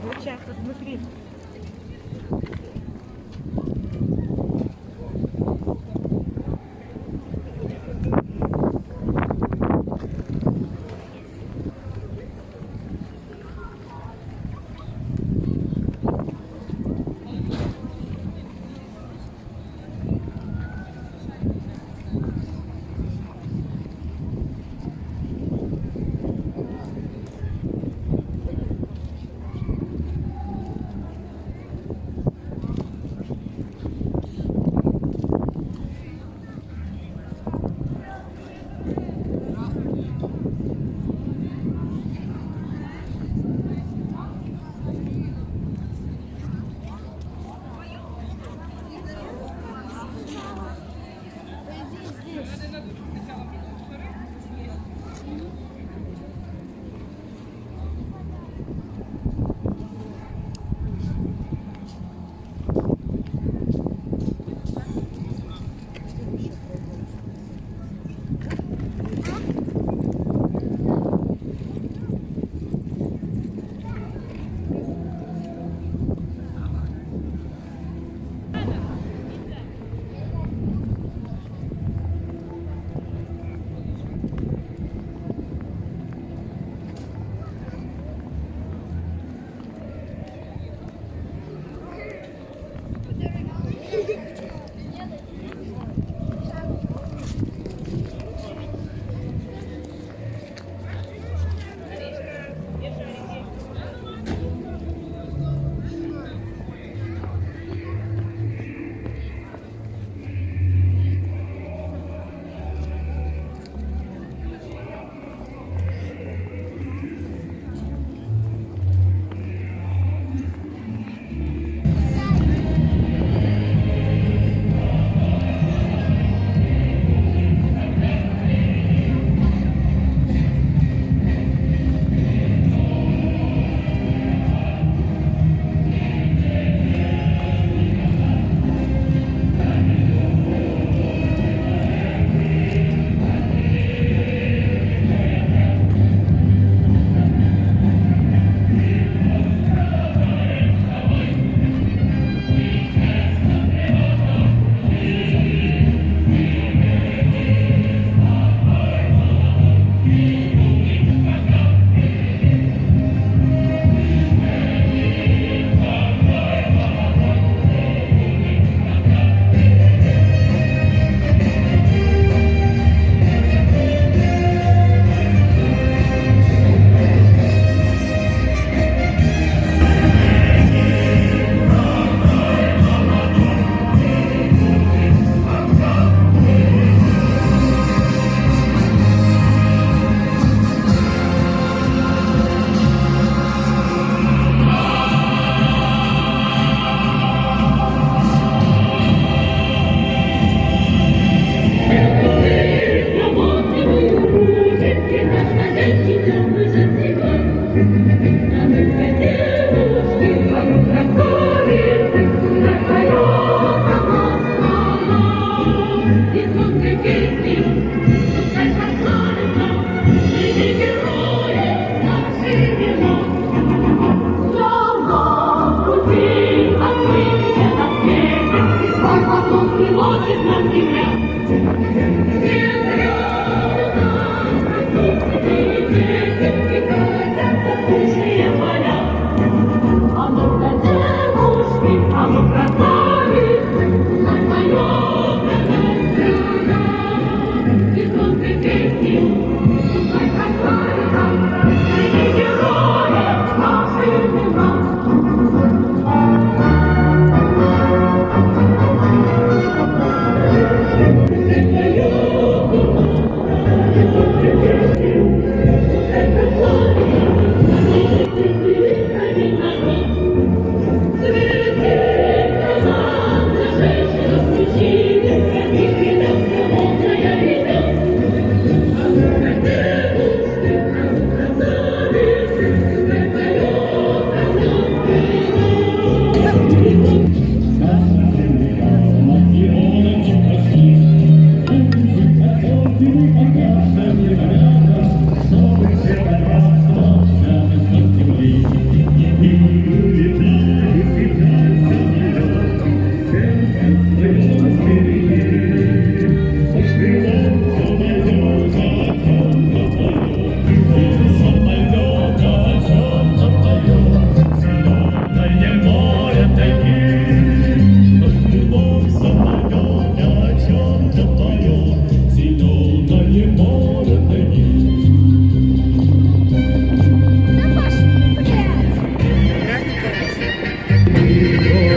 Доча, посмотри.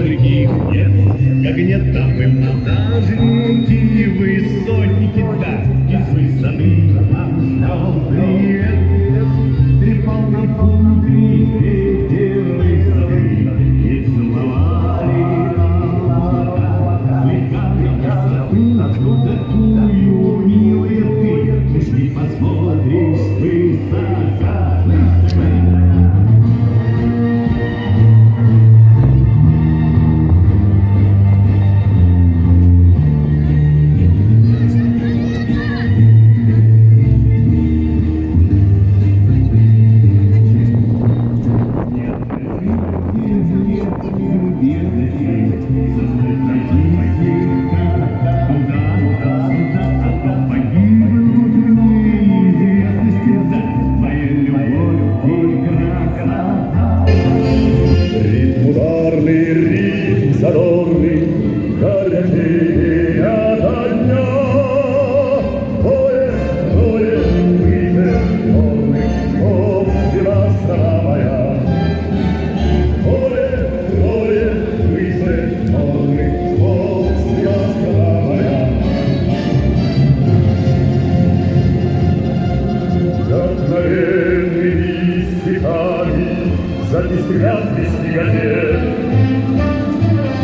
других нет, как нет там и монтажники, высотники, да, из высоты вам ждал привет. Трепал на пули эти высоты и целовали слегка забыл такую милую ты, уж не посмотришь высока.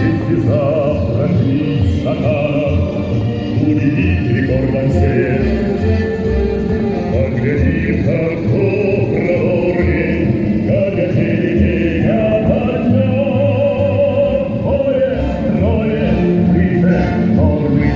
Если завтра пить стаканов, удивить рекордом свет, поглядим, как проворный, как отелики отдохнем. Трое, выше, нормы,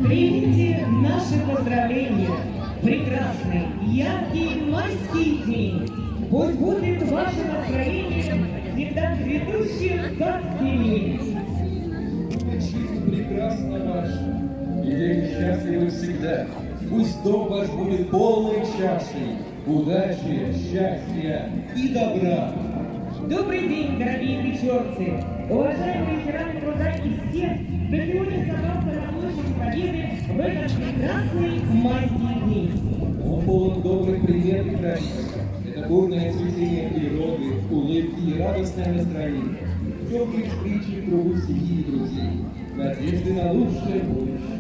Примите наши поздравления. Прекрасный, яркий майский день. Пусть будет ваше настроение всегда цветущим, как зелень. Жизнь прекрасна ваша, и день счастливы всегда. Пусть дом ваш будет полной чашей удачи, счастья и добра. Добрый день, дорогие печорцы, уважаемые ветераны труда и все, кто сегодня собрался на площади Победы в этот прекрасный майский день. Он полон добрых примет и традиций. Это бурное цветение природы, улыбки и радостное настроение. Теплые встречи в кругу семьи и друзей. Надежды на лучшее будущее.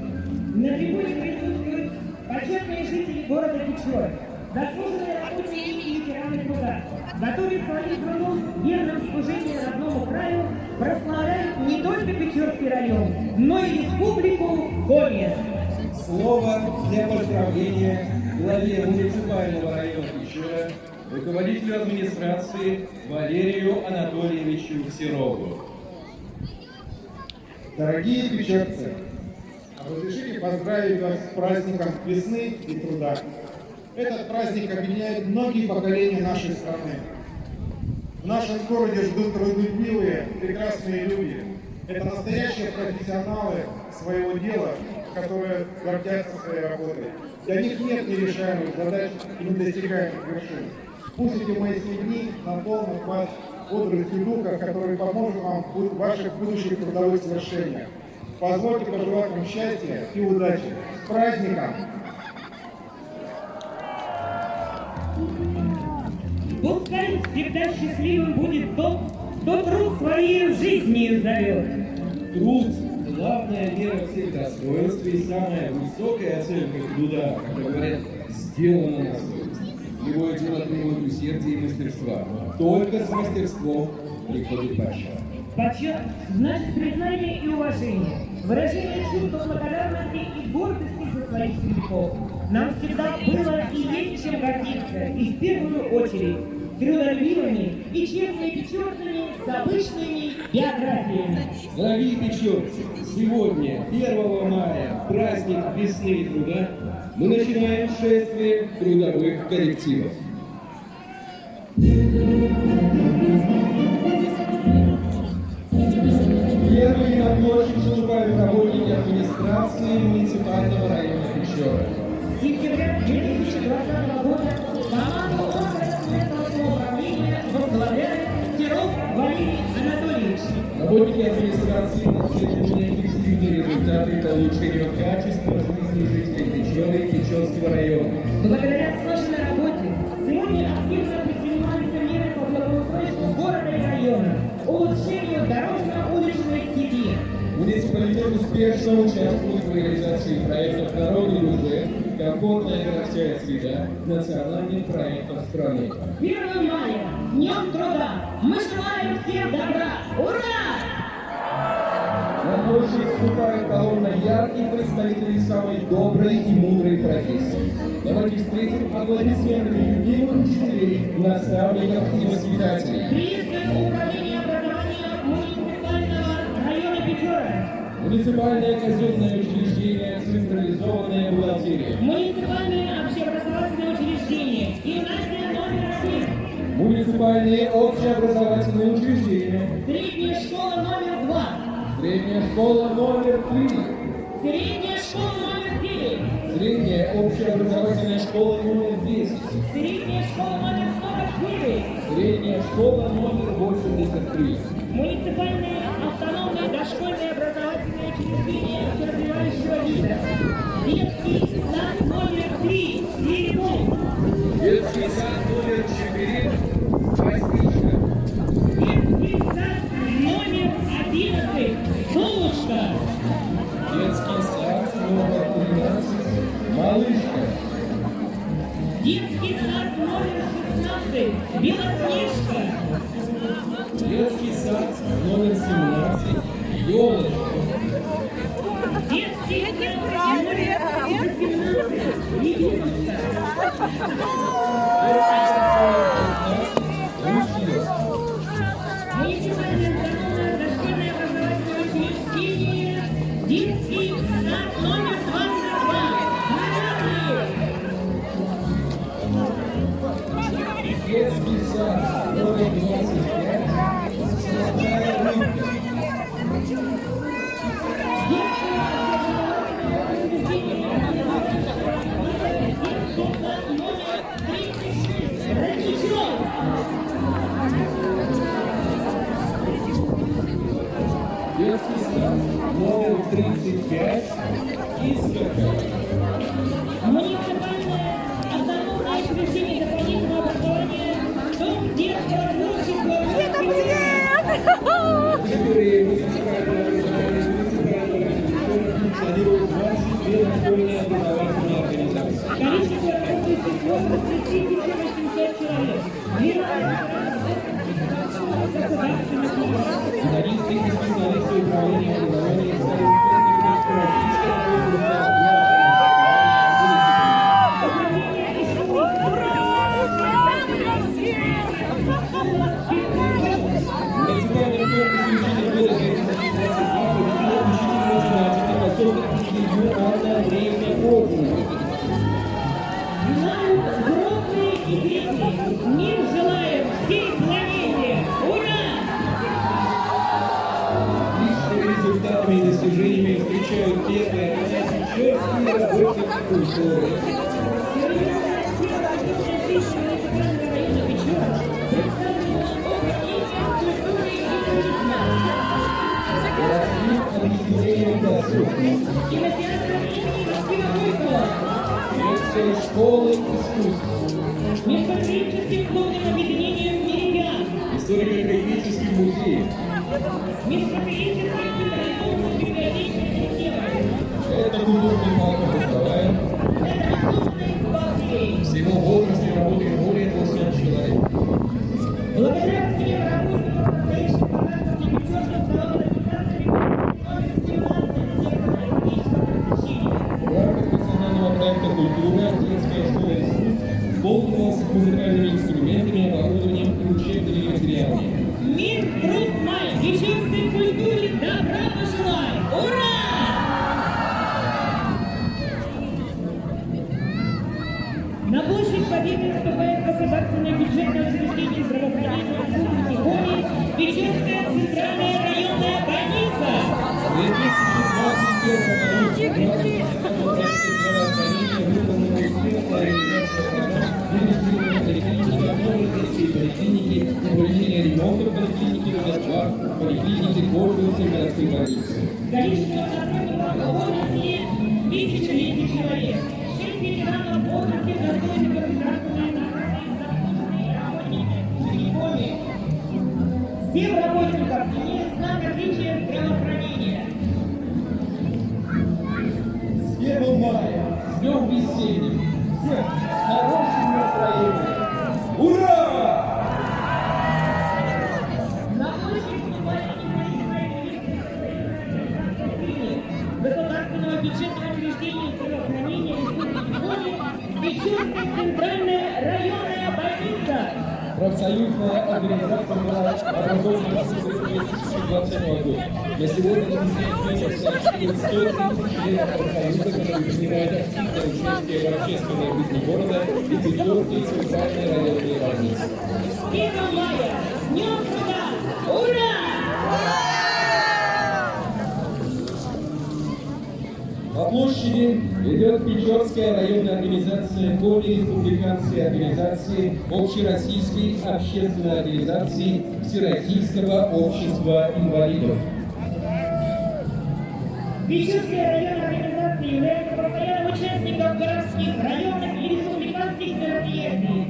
На трибуне присутствуют почетные жители города Печоры, заслуженные работники и ветераны труда, которые своим трудом, верным служением родному краю, прославляют не только Печорский район, но и республику Коми. Слово для поздравления главе муниципального района Печора, руководителю администрации Валерию Анатольевичу Серову. Дорогие печорцы, разрешите поздравить вас с праздником весны и труда. Этот праздник объединяет многие поколения нашей страны. В нашем городе ждут трудолюбивые, прекрасные люди. Это настоящие профессионалы своего дела, которые гордятся своей работой. Для них нет нерешаемых задач и недостигаемых вершин. Пусть эти майские дни наполнят вас бодростью духа, который поможет вам в ваших будущих трудовых свершениях. Позвольте пожелать вам счастья и удачи. С праздником! Пускай всегда счастливым будет тот, кто труд своей жизнью зовет. Труд – главная мера всех достоинств и самая высокая оценка труда, как говорят, сделано на совесть. Любое дело требует усердия и мастерства. Только с мастерством приходит почет. Почет значит признание и уважение, выражение чувства благодарности и гордости за своих земляков. Нам всегда было и есть чем гордиться, и в первую очередь трудолюбивыми и честными печорцами с обычными биографиями. Дорогие печорцы, сегодня, 1 мая, праздник весны и труда, мы начинаем шествие трудовых коллективов. Первыми на площадь вступают работники администрации муниципального района Печора. С сентября 2020 года команду органов самоуправления возглавляет Серов Валерий Анатольевич. Работники администрации достигли эффективные результаты по улучшению качества жизни жителей Печоры и Печорского района. Благодаря слаженной работе сегодня активно предпринимаются меры по благоустройству города и района, улучшению дорожно-уличной сети. Муниципалитет успешно участвует в реализации проектов «Народный бюджет», «Комфортная городская среда», национальных проектов страны. 1 мая, Днем труда! Мы желаем всем добра! Ура! На площадь вступает колонна ярких представителей самой доброй и мудрой профессии. Давайте встретим аплодисментами любимых учителей, наставников и воспитателей. Приветствуем управление образования муниципального района Печора. Муниципальное казенное учреждение «Централизованная бухгалтерия». Муниципальное общеобразовательное учреждение «Гимназия номер 1». Муниципальные общеобразовательные учреждения. Средняя школа номер 2. Средняя школа номер 3. Средняя школа номер 9. Средняя общеобразовательная школа номер 10. Средняя школа номер 49. Средняя школа номер 83. Муниципальное автономное дошкольное образовательное учреждение развивающего вида. Детский сад номер 3. Теремок. Детский сад номер 4. Васильевка. Детский сад номер 11. Солнышко. Детский сад номер 13. Малышка. Детский сад номер 16. Белоснежка. Детский сад номер 17. Ёлочка. Детский сад номер 18. Лебедушка. Муниципальное автономное дошкольное образовательное учреждение. Детский сад номер 22. Детский сад номер 25. Золотая рыбка. Детский сад номер 35. Искорка. Муниципальное автономное учреждение дополнительного образования, дом детского творчества. Которые муниципального образования функционируют 22 дошкольные образовательные организации. Количество работающих в области 1800 человек. Журналисты и специалисты управления образования Управление Знают взрослые и дети. Мир желаем всей планете. Ура! Отличными результатами и достижениями встречают первые печорские работники культуры. Объединение досуг. Лекция школы искусств. Межпатриотическим клубным объединением «Меридиан». Историко-краеведческий музей. Межпатриотическим центральным библиотечной системой. Это культурный балкон Мостовая. Это доступный балкон. Всего в отрасли работает более 200 человек. Благодаря всем работникам, настоящим подаркам и печёрным салонам номер 17 сектора экономического просвещения. В рамках национального проекта «Культура» детская школа искусств полнилась музыкальными инструментами, оборудованием и учебными материалами. Мир, труд, май, печёрской культуре добра пожелаем! Ура! На площадь Победы вступает государственное бюджетное учреждение здравоохранения Республики Коми, Печорская центральная районная больница. В 2021 году в рамках здравоохранения выполнена успешная реализация программ финансирования поликлиники, новой детской поликлиники, проведения ремонта поликлиники «Водоплав», поликлиники Гордовской городской больницы. Количество сотрудников области 1000 человек. 6 ветеранов области достойны государственной награды за заслуженные работники Коми. Всем работникам имеют знак отличия здравоохранения. С 1 мая, с днем весенним, всех с хорошим настроением. Ура! На площадь вступает государственного бюджетного учреждения здравоохранения Республики Коми, Печорская центральная районная больница. Профсоюзная организация была образована в 2020 года. На сегодня насчитывает 100 тысяч членов профсоюза, которые принимают активное участие в общественной жизни города и Печорской центральной районной больницы. 1 мая! Днем труда! Ура! По площади идет Печорская районная организация Коми республиканской организации Общероссийской общественной организации Всероссийского общества инвалидов. Печорская районная организация является постоянным участником городских, районных и республиканских мероприятий.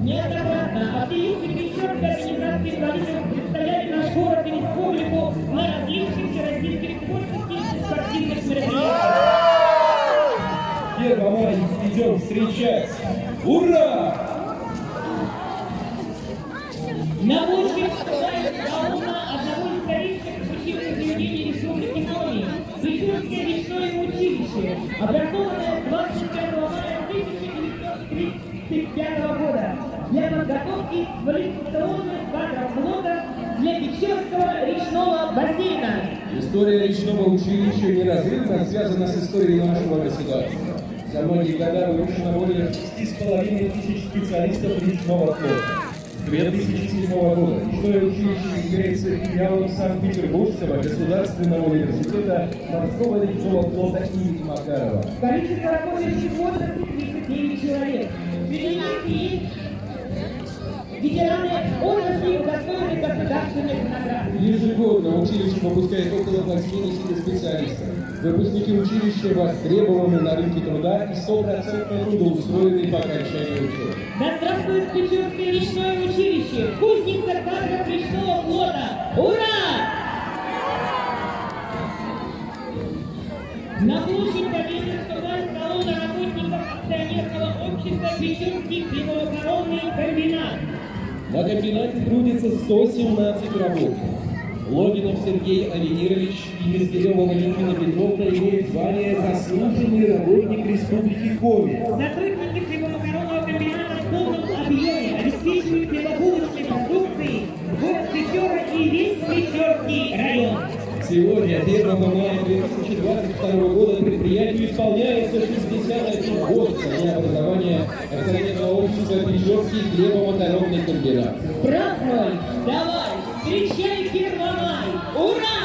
Неоднократно активисты Печорской организации инвалидов представляли наш город и республику на различных всероссийских творческих и спортивных мероприятиях. 1 мая идем встречать! Ура! На площадь вступает колонна одного из старейших учебных заведений Республики Коми – Печорское речное училище, образованное 25 мая 1935 года для подготовки квалификационных кадров флота для Печорского речного бассейна. История речного училища неразрывно связана с историей нашего государства. За многие года выпущено более 6,5 тысяч специалистов речного флота. С 2007 года речное училище является филиалом Санкт-Петербургского государственного университета морского речного флота имени Макарова. Количество работающих в возрасте 39 человек. Среди них есть ветераны отрасли, удостоенных государственных наград. Ежегодно училище выпускает около 80 специалистов. Выпускники училища востребованы на рынке труда и 100% трудоустроены по окончании учебы. Да здравствует Печорское речное училище, кузница кадров речного флота! Ура! На площадь Победы вступает колонна работников акционерного общества Печорский хлебово-коровный комбинат. На комбинате трудится 117 работников. Логинов Сергей Авенирович и Мизгирева Валентина Петровна имеют звание «Заслуженный работник Республики Коми». Сотрудники хлебово-коровного комбината в полном объеме обеспечивают хлебобулочной продукцией город Печора и весь Печорский район. Сегодня, 1 мая 2022 года, предприятию исполняется 61 год со дня образования акционерного общества Печорский хлебомоторный комбинат. Празднуй! Давай! Встречай 1 май! Ура!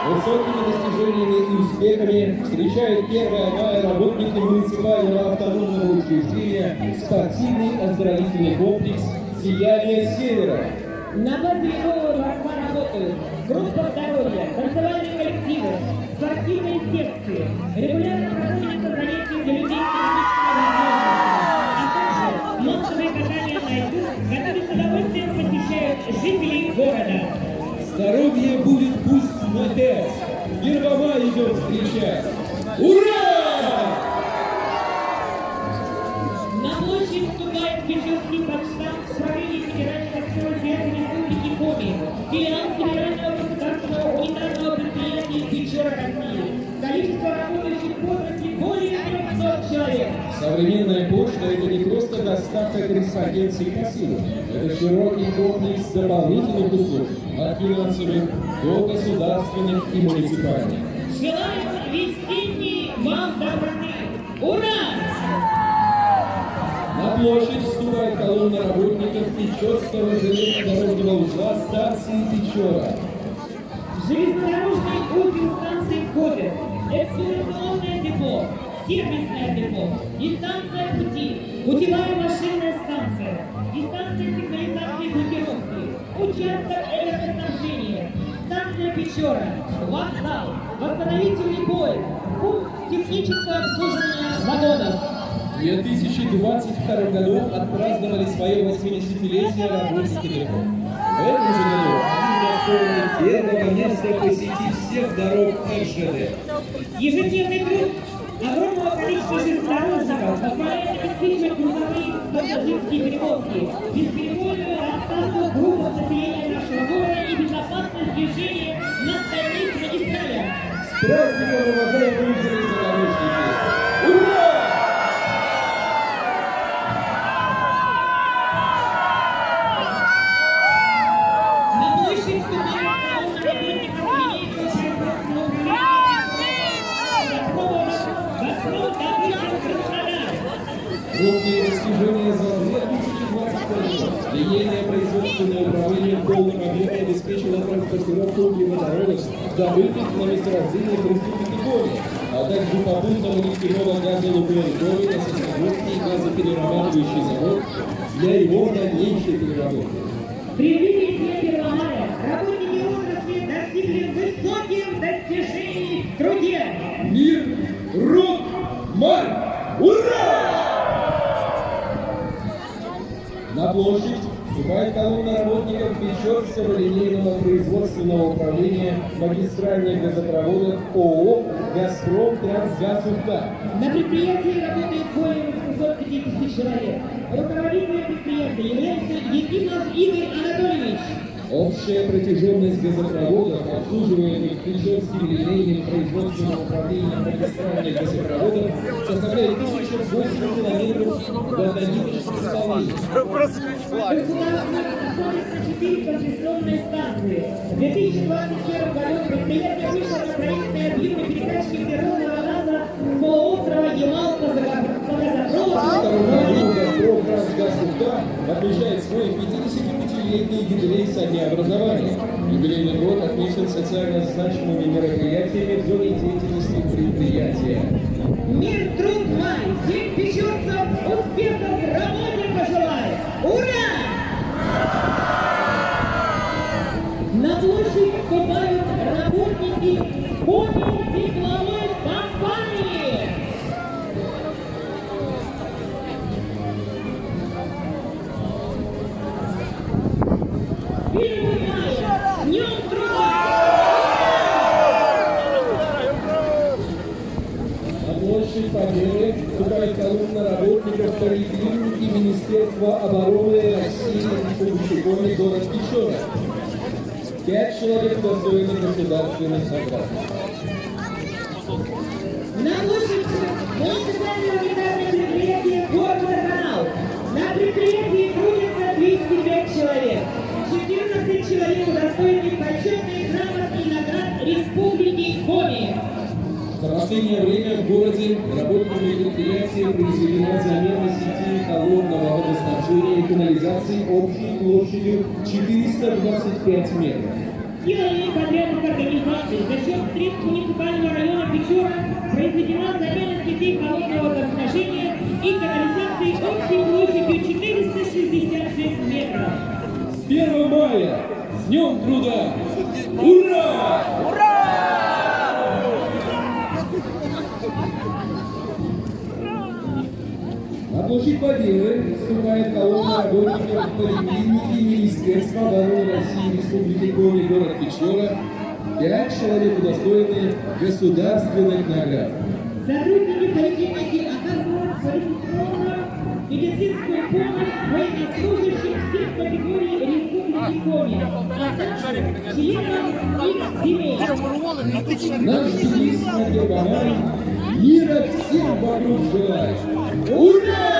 Высокими достижениями и успехами встречает 1 мая работники муниципального автономного учреждения спортивный оздоровительный комплекс «Сияние Севера». На базе нового дворца работают группа здоровья, танцевальные коллективы, спортивные секции, регулярно проводятся занятия для людей с различными возможностями, а также массовые катания на льду, которые с удовольствием посещают жителей города. Здоровье будет пусть на 5. 1 мая идем встречать. Ура! На площадь вступает Печорский подштаб Управления Федеральной морской связи Республики Коми, филиал Федерального государственного унитарного предприятия «Печора России». Количество работающих в отрасли более 300 человек. Современная почта – это не просто доставка корреспонденции посылок. Это широкий комплекс дополнительных услуг от финансовых до государственных и муниципальных. Желаем весенней вам доброты! Ура! На площадь вступает колонна работников Печорского железнодорожного узла станции Печора. Железнодорожный узел станции входит эксплуатационное депо, сервисное депо, дистанция пути, путевая машинная станция, дистанция сигнализации блокировки, участок электроснабжения, станция Печора, вокзал, восстановительный поезд, пункт технического обслуживания вагонов. В 2022 году отпраздновали свое 80-летие работники депо. В этом же году они удостоены первого места посетить всех дорог РЖД. Ежедневный труд огромного количества железнодорожников позволяет обеспечивать грузовые пассажирские перевозки, бесперебойную доставку группам населения нашего города и безопасность движения на остальных магистралях. С праздником, уважаемые железнодорожники! Ура! На площадь вступает колонна работников линейного производственного управления «Газпром добыча Краснодар». Крупные достижения за 2022 год. Линейное производственное управление в полном объеме обеспечило транспортировку углеводородов, добытых на месторождении в Республике Коми, а также попутного нефтяного газа «Лукойл Коми» на Сосноводский газоперерабатывающий завод для его дальнейшей переработки. Предвидение 1 мая работники отрасли достигли высоких достижений в труде. Мир, рок, май! Ура! На площадь вступает колонна работников Печорского линейного производственного управления магистральных газопроводов ООО «Газпром Трансгаз УК». На предприятии работает более 850 человек. Руководителем предприятия является Ефимов Игорь Анатольевич. Общая протяженность газопроводов, обслуживаемых Печорским линейным производственным управлением магистральных газопроводов, составляет 1008 километров в однодневном состоянии. Государственная находится 4 концессионные станции. В 2021 году предприятие вышло на проектные объемы перекачки природного газа с полуострова Ямал по газопроводу. «Газпром Трансгаз УК» отмечает свой 55-летний юбилей со дня образования. Юбилейный год отмечен социально значимыми мероприятиями в зоне деятельности предприятия. Мир, труд, май! Всем печорцам успехов в работе пожелаю! Ура! На площадь вступают работники Коми тепловой компании. Днем труда! На площадь Победы вступает колонна работников поликлиники Министерства обороны России Республики Коми, город Печора. 5 человек достойных государственных наград. На площадь муниципального унитарного предприятия «Горводоканал». На предприятии трудится 205 человек. 14 человек удостоены почетных грамот и наград Республики Коми. За последнее время в городе работниками предприятия произведена замена сети холодного водоснабжения и канализации общей площадью 425 метров. Силами подрядных организаций за счет средств муниципального района Печора произведена замена сетей холодного водоснабжения и канализации общей площадью 466 метров. С 1 мая! С Днем труда! Ура! На площадь Победы вступает колонна работников поликлиники Министерства обороны России Республики Коми, город Печора. 5 человек удостоены государственных наград. Сотрудники поликлиники оказывают квалифицированную медицинскую помощь военнослужащим всех категорий Республики Коми, а также членам их семей. Наш девиз на Гербанае мира всем вокруг желает. Ура!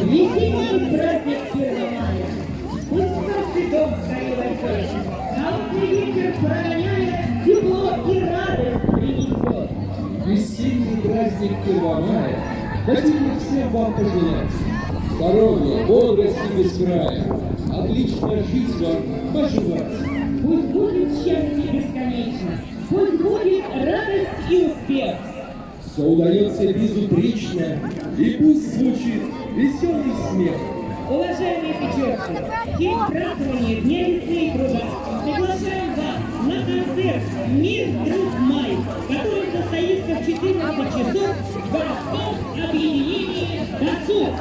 Весенний праздник 1 мая. Пусть каждый дом скорее войдет. Холодный ветер прогоняет, тепло и радость принесет. Весенний праздник 1 мая хотим всем вам пожелать здоровья, бодрости без края, отлично жить вам, пожелать. Пусть будет счастье бесконечно, пусть будет радость и успех. Все удается безупречно, и пусть звучит веселый смех. Уважаемые печорцы, в день празднования Дня весны и труда приглашаем вас на концерт «Мир, друг, май», который состоится в 14 часов в городском объединении «Досуг».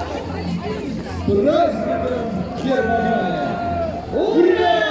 С праздником 1 мая! Ура!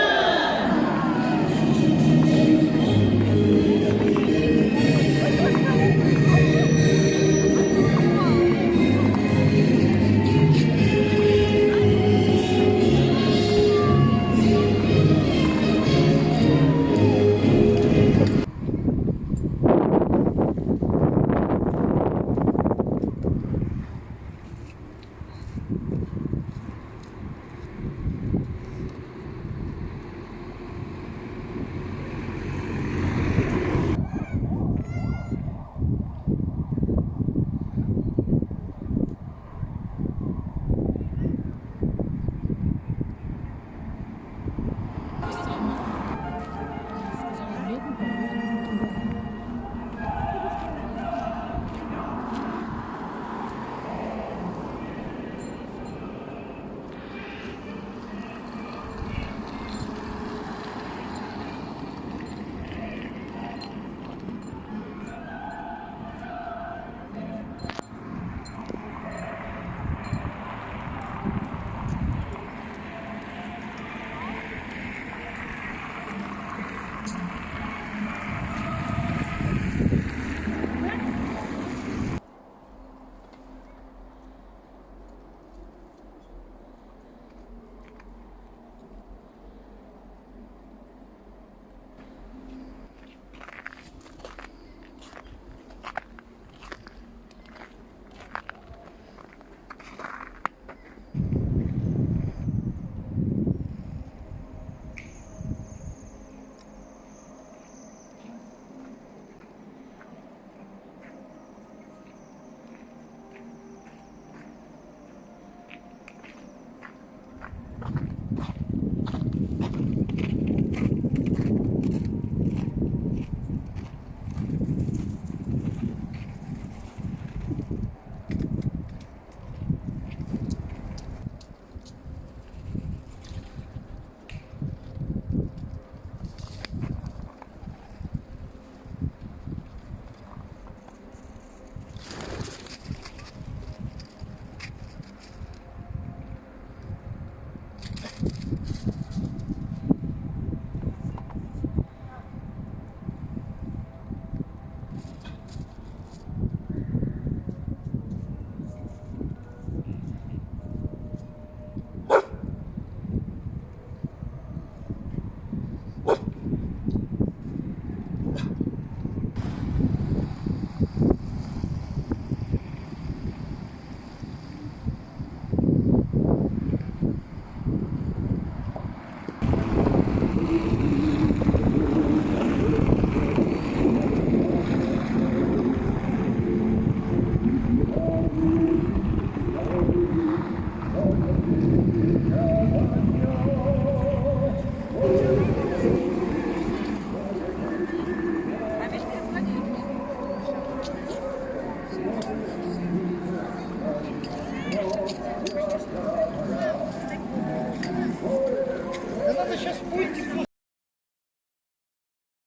сейчас будете